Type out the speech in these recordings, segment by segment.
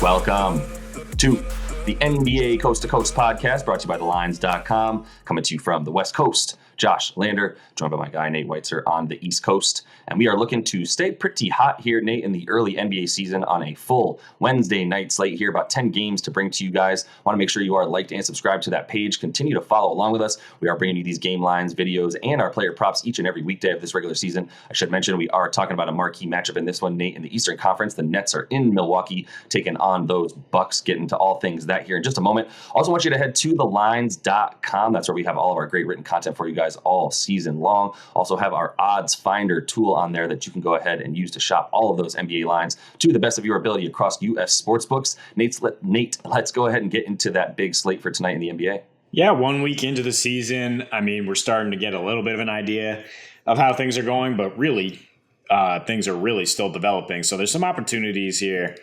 Welcome to the NBA Coast to Coast podcast brought to you by thelines.com, coming to you from the West Coast. Josh Lander, joined by my guy Nate Weitzer on the East Coast. And we are looking to stay pretty hot here, Nate, in the early NBA season on a full Wednesday night slate here. About 10 games to bring to you guys. Want to make sure you are liked and subscribed to that page. Continue to follow along with us. We are bringing you these game lines, videos, and our player props each and every weekday of this regular season. I should mention we are talking about a marquee matchup in this one, Nate, in the Eastern Conference. The Nets are in Milwaukee taking on those Bucks. Get into all things that here in just a moment. Also want you to head to thelines.com. That's where we have all of our great written content for you guys all season long. Also have our odds finder tool on there that you can go ahead and use to shop all of those NBA lines to the best of your ability across U.S. sportsbooks. Nate, let's go ahead and get into that big slate for tonight in the NBA. Yeah, 1 week into the season, I mean, we're starting to get a little bit of an idea of how things are going, but really, things are really still developing. So there's some opportunities here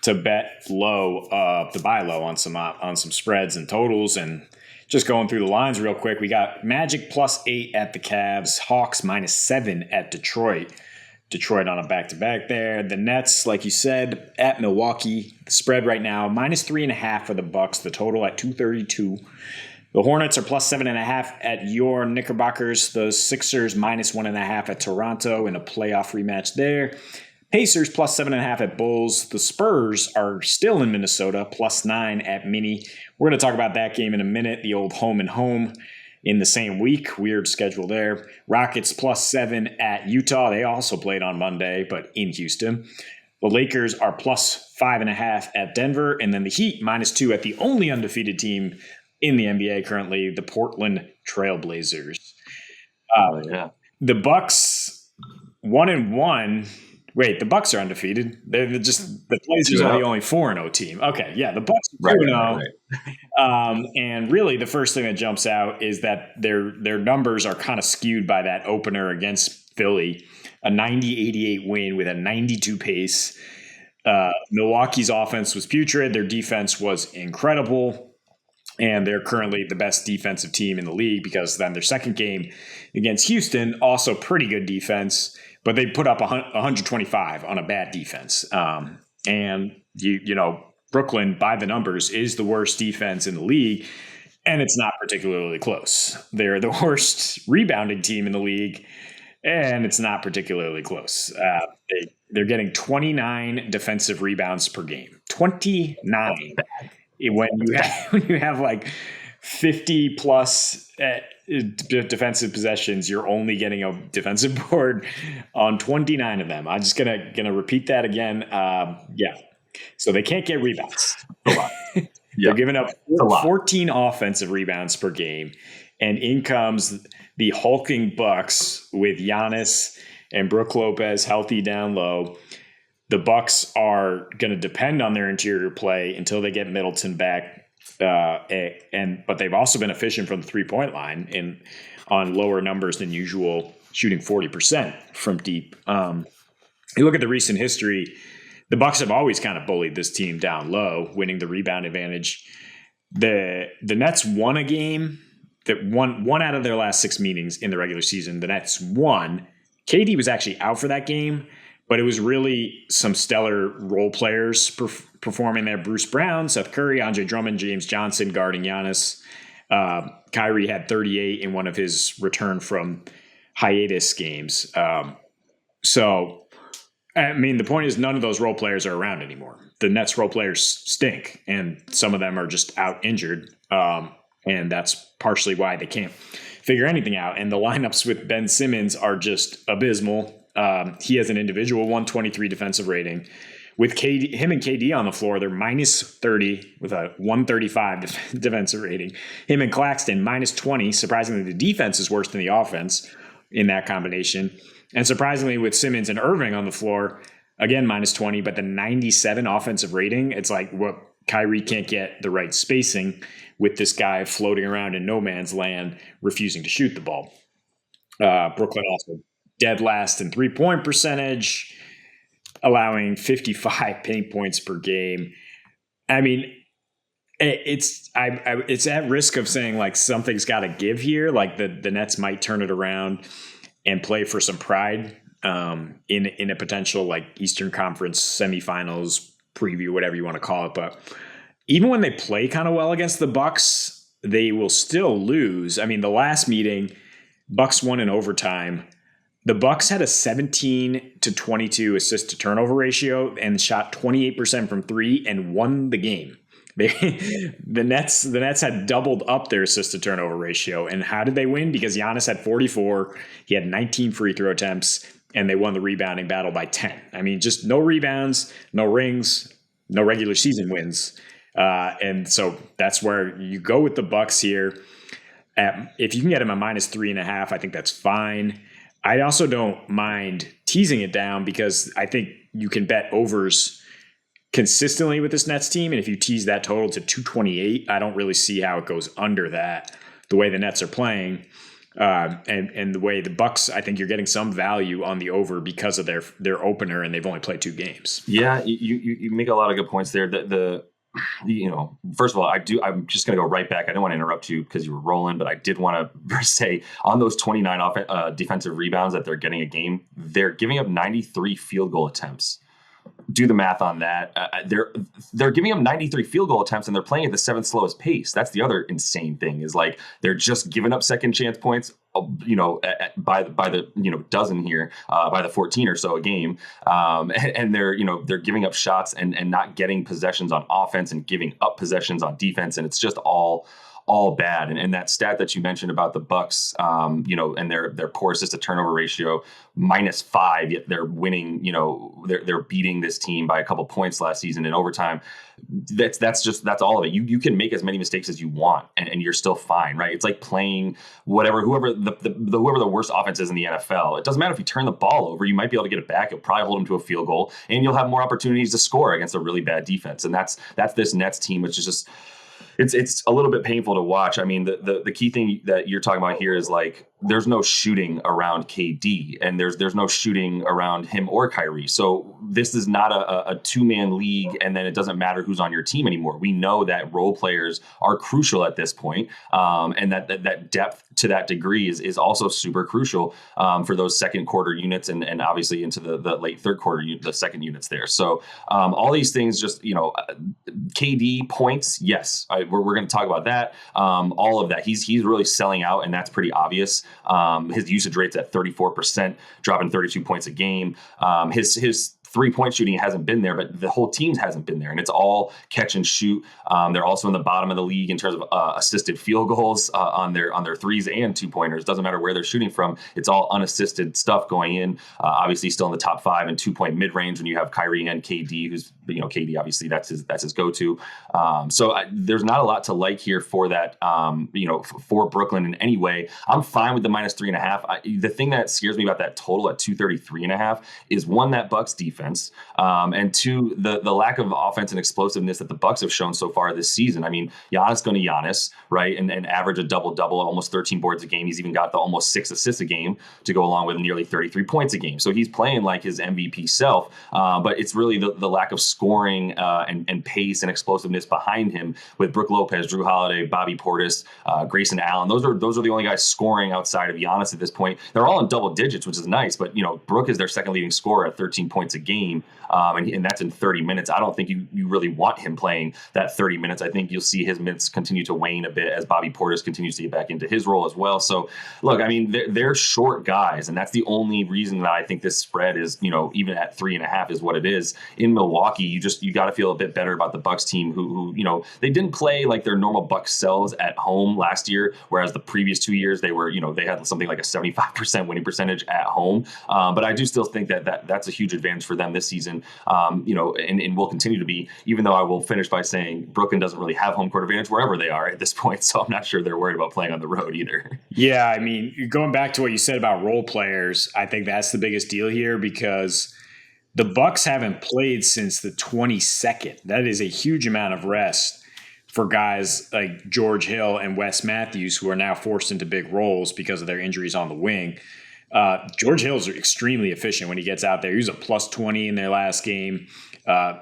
to bet low, to buy low on some spreads and totals. And just going through the lines real quick, we got Magic +8 at the Cavs, Hawks -7 at Detroit. Detroit on a back-to-back there. The Nets, like you said, at Milwaukee. The spread right now, -3.5 for the Bucks. The total at 232. The Hornets are +7.5 at your Knickerbockers. The Sixers -1.5 at Toronto in a playoff rematch there. Pacers +7.5 at Bulls. The Spurs are still in Minnesota, +9 at Mini. We're going to talk about that game in a minute. The old home and home in the same week. Weird schedule there. Rockets +7 at Utah. They also played on Monday, but in Houston. The Lakers are +5.5 at Denver. And then the Heat -2 at the only undefeated team in the NBA currently, the Portland Trailblazers. The Bucks 1-1. Wait, the Bucks are undefeated. They're just the Blazers are the only 4-0 team. Okay, yeah, the Bucks are 2-0. Right. And really, the first thing that jumps out is that their numbers are kind of skewed by that opener against Philly, a 90-88 win with a 92 pace. Milwaukee's offense was putrid. Their defense was incredible. And they're currently the best defensive team in the league because then their second game against Houston, also pretty good defense, but they put up 125 on a bad defense. And, you know, Brooklyn, by the numbers, is the worst defense in the league, and it's not particularly close. They're the worst rebounding team in the league, and it's not particularly close. They're getting 29 defensive rebounds per game. 29. When you have like 50 plus defensive possessions, you're only getting a defensive board on 29 of them. I'm just gonna repeat that again. So they can't get rebounds. They're giving up 14 offensive rebounds per game, and in comes the hulking Bucks with Giannis and Brook Lopez healthy down low. The Bucks are going to depend on their interior play until they get Middleton back, but they've also been efficient from the 3-point line and on lower numbers than usual, shooting 40% from deep. You look at the recent history, the Bucks have always kind of bullied this team down low, winning the rebound advantage. The Nets won a game that one out of their last 6 meetings in the regular season. The Nets won. KD was actually out for that game, but it was really some stellar role players performing there. Bruce Brown, Seth Curry, Andre Drummond, James Johnson guarding Giannis. Kyrie had 38 in one of his return from hiatus games. So, I mean, the point is none of those role players are around anymore. The Nets role players stink, and some of them are just out injured. And that's partially why they can't figure anything out. And the lineups with Ben Simmons are just abysmal. He has an individual 123 defensive rating. With him and KD on the floor, they're -30 with a 135 defensive rating. Him and Claxton -20. Surprisingly, the defense is worse than the offense in that combination. And surprisingly, with Simmons and Irving on the floor, again -20, but the 97 offensive rating. It's like what Kyrie can't get the right spacing with this guy floating around in no man's land, refusing to shoot the ball. Brooklyn also dead last in 3-point percentage, allowing 55 paint points per game. I mean, it's at risk of saying like something's got to give here. Like the Nets might turn it around and play for some pride in a potential like Eastern Conference semifinals preview, whatever you want to call it. But even when they play kind of well against the Bucks, they will still lose. I mean, the last meeting, Bucks won in overtime. The Bucks had a 17-22 assist to turnover ratio and shot 28% from three and won the game. The Nets had doubled up their assist to turnover ratio. And how did they win? Because Giannis had 44, he had 19 free throw attempts, and they won the rebounding battle by 10. I mean, just no rebounds, no rings, no regular season wins. And so that's where you go with the Bucks here. If you can get them a -3.5, I think that's fine. I also don't mind teasing it down because I think you can bet overs consistently with this Nets team. And if you tease that total to 228, I don't really see how it goes under that, the way the Nets are playing. And the way the Bucks, I think you're getting some value on the over because of their opener, and they've only played 2 games. Yeah, you make a lot of good points there. First of all, I'm just going to go right back. I didn't want to interrupt you because you were rolling, but I did want to say on those 29 defensive rebounds that they're getting a game, they're giving up 93 field goal attempts. Do the math on that. They're giving up 93 field goal attempts, and they're playing at the 7th slowest pace. That's the other insane thing is like they're just giving up second chance points. By the dozen here, by the 14 or so a game, and they're giving up shots and not getting possessions on offense and giving up possessions on defense, and it's just all bad. And that stat that you mentioned about the Bucks, and their poor assist to turnover ratio -5, yet they're winning. They're beating this team by a couple points last season in overtime. That's all of it. You can make as many mistakes as you want, and you're still fine, right? It's like playing whoever the worst offense is in the NFL. It doesn't matter if you turn the ball over; you might be able to get it back. You'll probably hold them to a field goal, and you'll have more opportunities to score against a really bad defense. And that's this Nets team, which is just. It's a little bit painful to watch. I mean, the key thing that you're talking about here is like there's no shooting around KD, and there's no shooting around him or Kyrie. So this is not a 2-man league, and then it doesn't matter who's on your team anymore. We know that role players are crucial at this point, and that depth to that degree is also super crucial for those second quarter units and obviously into the late third quarter, the second units there. So all these things just, KD points, yes, we're going to talk about that. All of that. He's really selling out, and that's pretty obvious. His usage rate's at 34%, dropping 32 points a game. His 3-point shooting hasn't been there, but the whole team hasn't been there, and it's all catch and shoot. They're also in the bottom of the league in terms of assisted field goals on their threes and 2-pointers. Doesn't matter where they're shooting from; it's all unassisted stuff going in. Obviously, still in the top 5 in 2-point mid range when you have Kyrie and KD, who's KD obviously that's his go-to. So there's not a lot to like here for that. For Brooklyn in any way, I'm fine with the -3.5. The thing that scares me about that total at 233.5 is one, that Bucks defense. And 2, the lack of offense and explosiveness that the Bucks have shown so far this season. I mean, Giannis going to Giannis, right? And average a double-double, almost 13 boards a game. He's even got the almost 6 assists a game to go along with nearly 33 points a game. So he's playing like his MVP self, but it's really the lack of scoring and pace and explosiveness behind him with Brook Lopez, Drew Holiday, Bobby Portis, Grayson Allen. Those are the only guys scoring outside of Giannis at this point. They're all in double digits, which is nice, but Brook is their second leading scorer at 13 points a game. And that's in 30 minutes. I don't think you really want him playing that 30 minutes. I think you'll see his minutes continue to wane a bit as Bobby Portis continues to get back into his role as well. So, look, I mean, they're short guys, and that's the only reason that I think this spread is, even at 3.5 is what it is. In Milwaukee, you got to feel a bit better about the Bucks team, who they didn't play like their normal Bucks selves at home last year, whereas the previous 2 years they were, they had something like a 75% winning percentage at home. But I do still think that's a huge advantage for them this season, and will continue to be, even though I will finish by saying Brooklyn doesn't really have home court advantage wherever they are at this point. So I'm not sure they're worried about playing on the road either. Yeah. I mean, going back to what you said about role players, I think that's the biggest deal here because the Bucks haven't played since the 22nd. That is a huge amount of rest for guys like George Hill and Wes Matthews, who are now forced into big roles because of their injuries on the wing. George Hill's extremely efficient when he gets out there. He was a +20 in their last game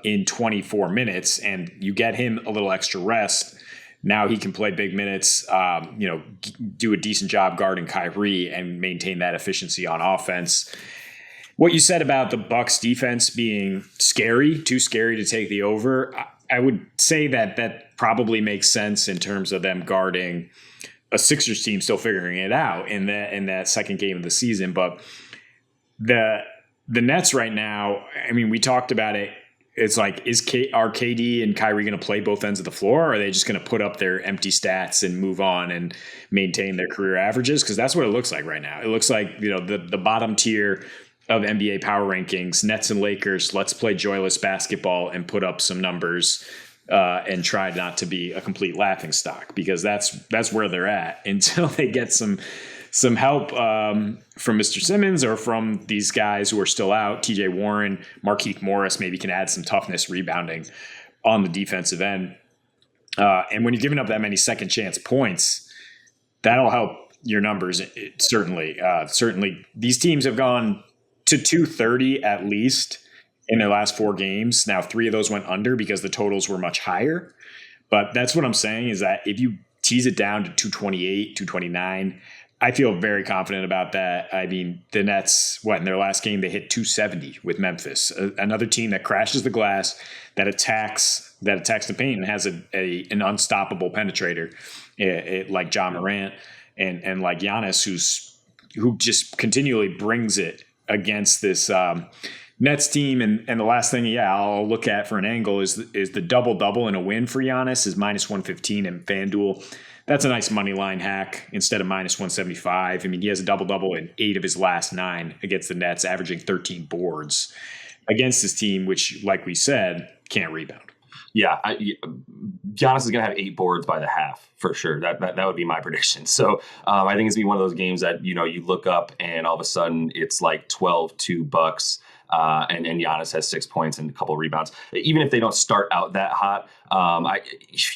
in 24 minutes, and you get him a little extra rest. Now he can play big minutes, do a decent job guarding Kyrie and maintain that efficiency on offense. What you said about the Bucks defense being scary, too scary to take the over, I would say that probably makes sense in terms of them guarding a Sixers team still figuring it out in that second game of the season. But the Nets right now, I mean, we talked about it. It's like, are KD and Kyrie going to play both ends of the floor, or are they just going to put up their empty stats and move on and maintain their career averages? Because that's what it looks like right now. It looks like, the bottom tier of NBA power rankings, Nets and Lakers, let's play joyless basketball and put up some numbers and try not to be a complete laughing stock, because that's where they're at until they get some help from Mr. Simmons or from these guys who are still out. TJ Warren, Markieff Morris maybe can add some toughness rebounding on the defensive end. And when you're giving up that many second chance points, that'll help your numbers. Certainly, these teams have gone to 230 at least in their last 4 games. Now, 3 of those went under because the totals were much higher. But that's what I'm saying, is that if you tease it down to 228, 229, I feel very confident about that. I mean, the Nets, in their last game, they hit 270 with Memphis, another team that crashes the glass, that attacks the paint and has an unstoppable penetrator like Ja Morant and like Giannis, who just continually brings it against this Nets team. And the last thing, I'll look at for an angle is the double-double in a win for Giannis is -115 in FanDuel. That's a nice money line hack instead of -175. I mean, he has a double-double in 8 of his last 9 against the Nets, averaging 13 boards against this team, which, like we said, can't rebound. Yeah, Giannis is going to have 8 boards by the half for sure. That would be my prediction. So I think it's going to be one of those games that, you look up and all of a sudden it's like 12-2 Bucks. And Giannis has 6 points and a couple of rebounds. Even if they don't start out that hot,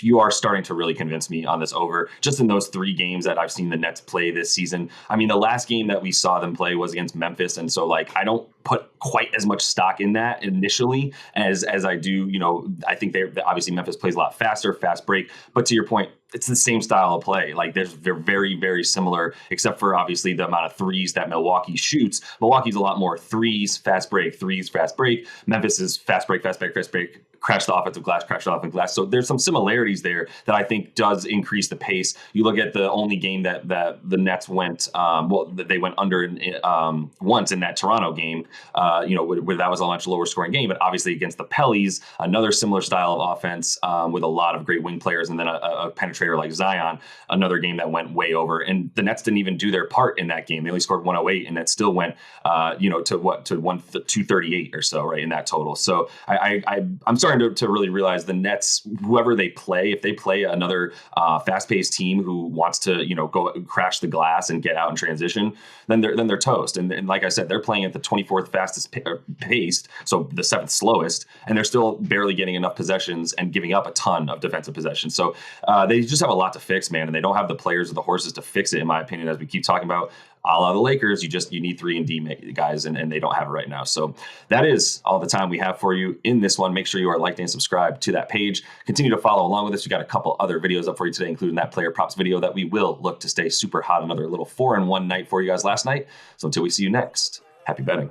you are starting to really convince me on this over. Just in those 3 games that I've seen the Nets play this season. I mean, the last game that we saw them play was against Memphis, and so I don't put quite as much stock in that initially as I do. I think obviously Memphis plays a lot faster, fast break. But to your point, it's the same style of play. They're very, very similar, except for obviously the amount of threes that Milwaukee shoots. Milwaukee's a lot more threes, fast break, fast break. Memphis is fast break, crash the offensive glass, crash the offensive glass. So there's some similarities there that I think does increase the pace. You look at the only game that the Nets went, they went under once in that Toronto game, where that was a much lower scoring game, but obviously against the Pellies, another similar style of offense with a lot of great wing players, and then a penetrator like Zion, another game that went way over. And the Nets didn't even do their part in that game. They only scored 108, and that still went, to 238 or so, right, in that total. So I'm starting to really realize the Nets, whoever they play, if they play another fast-paced team who wants to, go crash the glass and get out in transition, then they're toast. And like I said, they're playing at the 24th fastest paced, so the 7th slowest, and they're still barely getting enough possessions and giving up a ton of defensive possessions. So they just have a lot to fix, man, and they don't have the players or the horses to fix it, in my opinion, as we keep talking about. A la the Lakers, you need 3 and D guys, and they don't have it right now. So that is all the time we have for you in this one. Make sure you are liked and subscribed to that page. Continue to follow along with us. We got a couple other videos up for you today, including that player props video that we will look to stay super hot. Another little 4-1 night for you guys last night. So until we see you next, happy betting.